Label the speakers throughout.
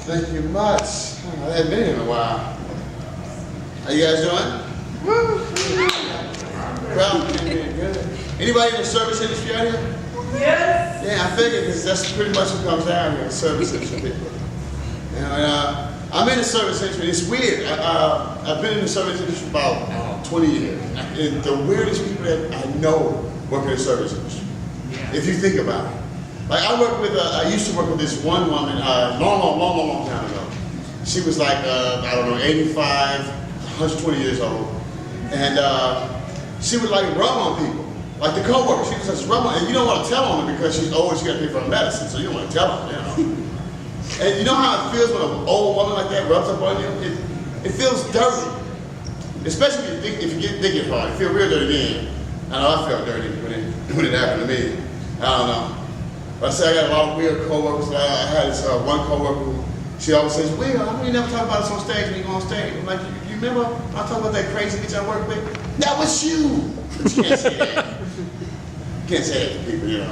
Speaker 1: Thank you much. I haven't been here in a while. How you guys doing? Woo! Well, good. Anybody in the service industry out here?
Speaker 2: Yes.
Speaker 1: Yeah, I figured because that's pretty much what comes down here, service industry people. I'm in the service industry. It's weird. I've been in the service industry for about 20 years. And the weirdest people that I know work in the service industry. Yeah. If you think about it. Like I used to work with this one woman long time ago. She was like, I don't know, 85, 120 years old. And she would like rub on people. Like the coworker, she was just rub on, and you don't want to tell on her because she's old and she got to pay for her medicine, so you don't want to tell her, you know. And you know how it feels when an old woman like that rubs up on you? It feels dirty. Especially if you get thinking hard. It feels real dirty then. I know I felt dirty when it happened to me. I don't know. But I say I got a lot of weird coworkers. I had this one coworker who, she always says, Will, how come you never talk about this on stage when you go on stage? I'm like, you remember I talked about that crazy bitch I work with? That was you! But you can't say that. You can't say that to people, you know.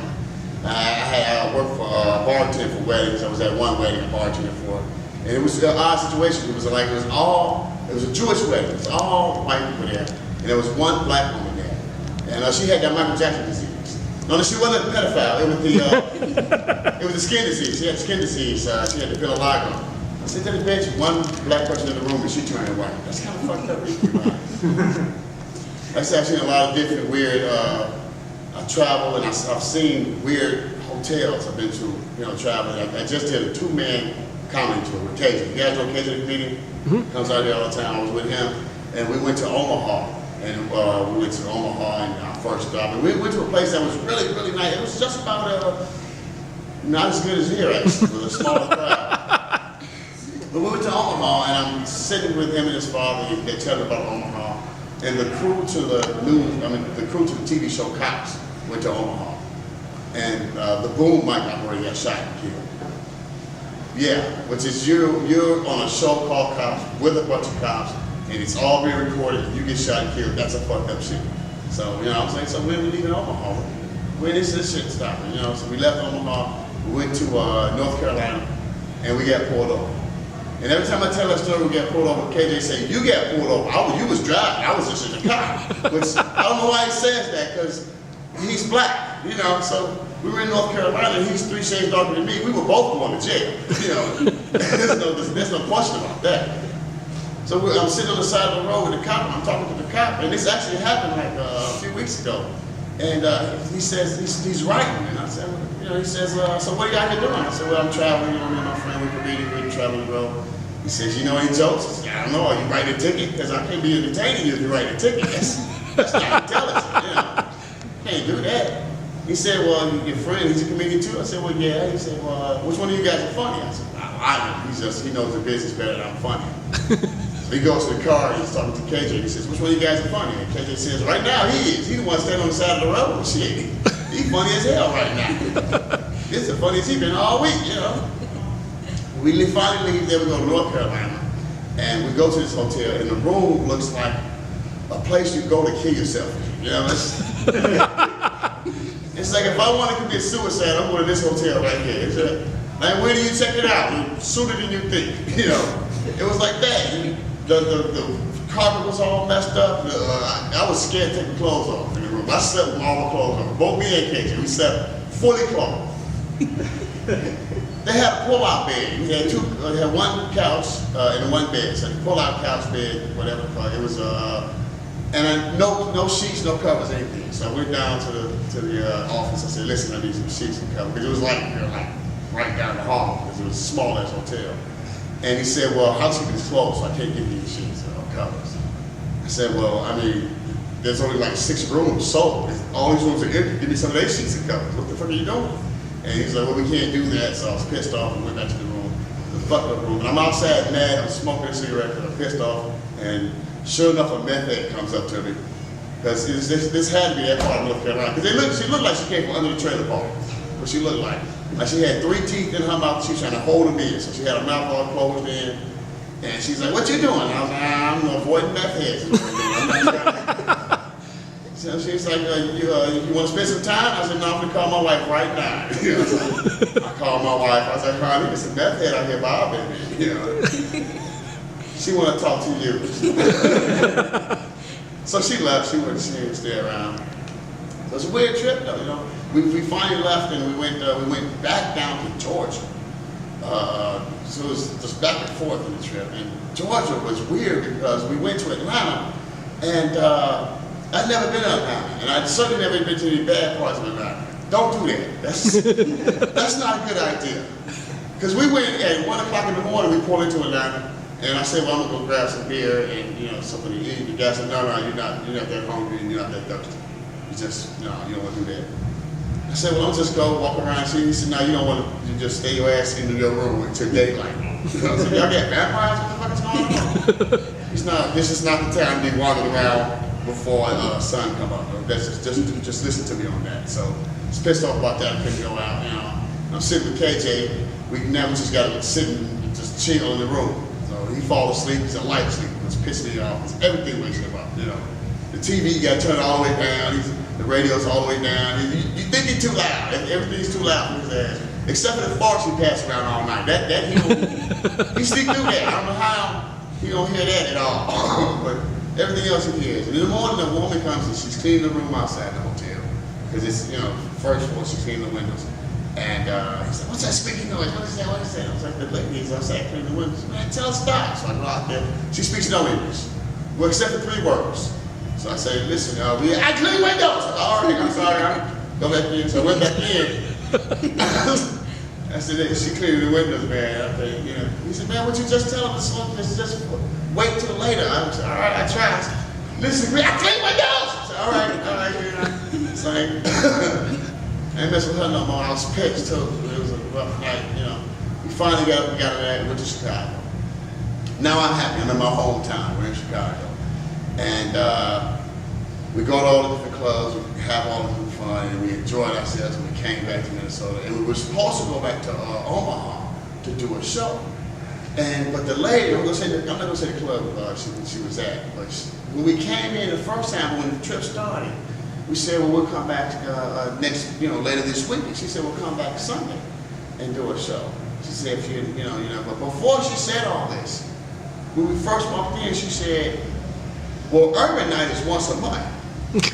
Speaker 1: I worked for bartending for weddings. I was at one wedding I bartended for. And it was an odd situation. It was a Jewish wedding. It was all white people there. And there was one black woman there. And she had that Michael Jackson disease. No, she wasn't a pedophile. It was a skin disease. She had skin disease. She had the vitiligo. I said to the bitch, one black person in the room and she turned white. That's kind of fucked up. Like I said, I've seen a lot of different weird travel, and I've seen weird hotels I've been to, you know, traveling. I just did a two-man comedy tour with KJ. You guys know KJ the comedian? Comes out here all the time. I was with him, and we went to Omaha. And we went to Omaha and our first stop. And we went to a place that was really, really nice. It was just about not as good as here, actually. It was a smaller crowd. But we went to Omaha, and I'm sitting with him and his father. They tell me about Omaha. And the crew to the crew to the TV show Cops went to Omaha. And the boom mic operator got shot and killed. Yeah, which is you're on a show called Cops with a bunch of cops. And it's all being recorded, and you get shot and killed. That's a fucked up shit. So, you know what I'm saying? So when we leaving Omaha, when is this shit stopping? You know, so we left Omaha, we went to North Carolina, and we got pulled over. And every time I tell that story, we got pulled over, KJ say, you got pulled over. You was driving, I was just in the car. Which, I don't know why he says that, because he's black, you know, so we were in North Carolina, and he's 3 shades darker than me. We were both going to jail, you know. There's no question about that. So I'm sitting on the side of the road with the cop, and I'm talking to the cop, and this actually happened like a few weeks ago. And he says, he's writing, and I said, you know, he says, so what are you out here doing? I said, well, I'm traveling, you know, me and my friend, we're traveling the road. He says, you know any jokes? I said, I don't know, are you writing a ticket? Because I can't be entertaining you if you write a ticket. That's not intelligent, you know. Can't do that. He said, well, your friend, he's a comedian too? I said, well, yeah. He said, well, which one of you guys are funny? I said, I know. He knows the business better than I'm funny. He goes to the car and he's talking to KJ. He says, which one of you guys are funny? And KJ says, right now he is. He's the one standing on the side of the road. Shit, he's funny as hell right now. This is the funniest he's been all week, you know. We finally leave there, we go to North Carolina. And we go to this hotel, and the room looks like a place you go to kill yourself. You know, it's like if I want to commit suicide, I'm going to this hotel right here. It's like, where do you check it out? Sooner than you think, you know. It was like that. The carpet was all messed up. I was scared to take the clothes off in the room. I slept with all my clothes on. Both me and KJ, we slept fully clothed. They had a pull-out bed. We had one couch and one bed. So the pull-out couch bed, whatever it was, and no sheets, no covers, anything. So I went down to the office. I said, listen, I need some sheets and covers. Because it was like right down the hall, because it was a small ass hotel. And he said, well, housekeeping is closed, so I can't give you the sheets or covers. I said, well, I mean, there's only like 6 rooms sold. All these rooms are empty. Give me some of those sheets and covers. What the fuck are you doing? And he's like, well, we can't do that. So I was pissed off and went back to the room, the fucked up room. And I'm outside mad. I'm smoking a cigarette because I'm pissed off. And sure enough, a meth head comes up to me. Because this had to be that part of North Carolina. Because she looked like she came from under the trailer park. What she looked like. Like she had 3 teeth in her mouth. She was trying to hold them in. So she had her mouth all closed in. And she's like, what you doing? And I was like, I'm avoiding meth heads. So she's like, you want to spend some time? I said, no, I'm going to call my wife right now. You know, so I called my wife. I was like, honey, there's a meth head out here bobbing me. You know, she want to talk to you. So she left. She wouldn't stay around. So it was a weird trip, though. You know, we finally left and we went back down to Georgia. So it was just back and forth in the trip. And Georgia was weird because we went to Atlanta and I'd never been to Atlanta, and I'd certainly never been to any bad parts of Atlanta. Don't do that. That's not a good idea. Because we went at 1 o'clock in the morning, we pulled into Atlanta, and I said, well, I'm gonna go grab some beer and something to eat. The guy said, no, you're not that hungry and you're not that thirsty. You just, no, you don't want to do that. I said, well, I'll just go walk around and see. He said, no, you don't want to just stay your ass in your room until daylight. I said, y'all got vampires? What the fuck is going on? This is not the time to be wandering around before sun come up. Just listen to me on that. So I was pissed off about that. I couldn't go out. I'm sitting with KJ. We never just got to sit and just chill in the room. So he fall asleep. He's a light sleep. It's pissing me off. It's everything wakes him up. The TV, you got to turn it all the way down. The radio's all the way down. You think it's too loud. Everything's too loud for his ass. Except for the farts he passed around all night. He sneak through that. I don't know how he don't hear that at all. But everything else he hears. And in the morning, the woman comes and she's cleaning the room outside the hotel. Because it's, first floor, she's cleaning the windows. And he said, what's that squeaky noise? What is that? What is that? I was like, the lady is outside cleaning the windows. Man, tell her stop. So I go out there. She speaks no English. Well, except for 3 words. So I say, listen, I clean windows. All right, I'm sorry. Go back in. So I went back in. I said, she cleaning the windows, man. I said, He said, man, what you just tell him? Just wait till later. I said, all right, I tried. Listen, I clean windows. I said, all right. It's like, I ain't messing with her no more. I was pissed too. It was a rough night, We finally got it and went to Chicago. Now I'm happy. I'm in my hometown. We're in Chicago. And we go to all the different clubs, we have all the different fun, and we enjoyed ourselves when we came back to Minnesota. And we were supposed to go back to Omaha to do a show. But the lady, I'm not gonna say the club she was at, but when we came in the first time, when the trip started, we said, well, we'll come back next, later this week. And she said, we'll come back Sunday and do a show. She said, but before she said all this, when we first walked in, she said, well, Urban Night is once a month.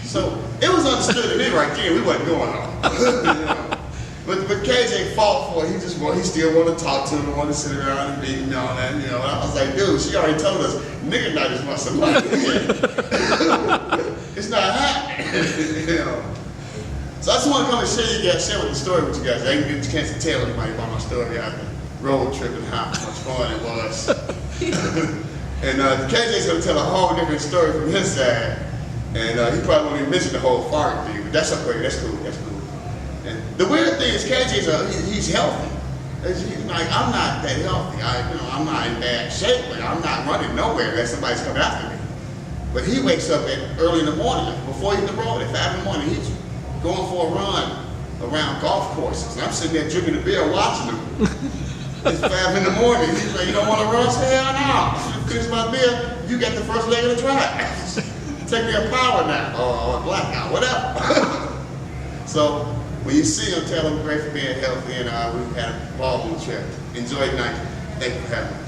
Speaker 1: So it was understood to me right there, we wasn't going on. But KJ fought for it. He still want to talk to him, want to sit around and meet and all that. And I was like, dude, she already told us, nigga night is once a month. It's not happening. So I just want to come and share the story with you guys. I didn't get a chance to tell anybody about my story out the road trip and how much fun it was. And KJ's going to tell a whole different story from his side. And he probably won't even mention the whole fart thing, but that's okay. That's cool. And the weird thing is KJ's he's healthy. He's like, I'm not that healthy. I'm not in bad shape, but I'm not running nowhere unless somebody's coming after me. But he wakes up early in the morning, before he hit the road, at 5 in the morning. He's going for a run around golf courses. And I'm sitting there drinking a beer watching him. It's 5 in the morning. He's like, you don't want to run? I said, hell no. Finish my beer, you got the first leg of the drive. Take me a power nap or a blackout, whatever. So when you see him, tell him great for being healthy, and we've had a ball on the trip. Enjoy the night. Thank you for having me.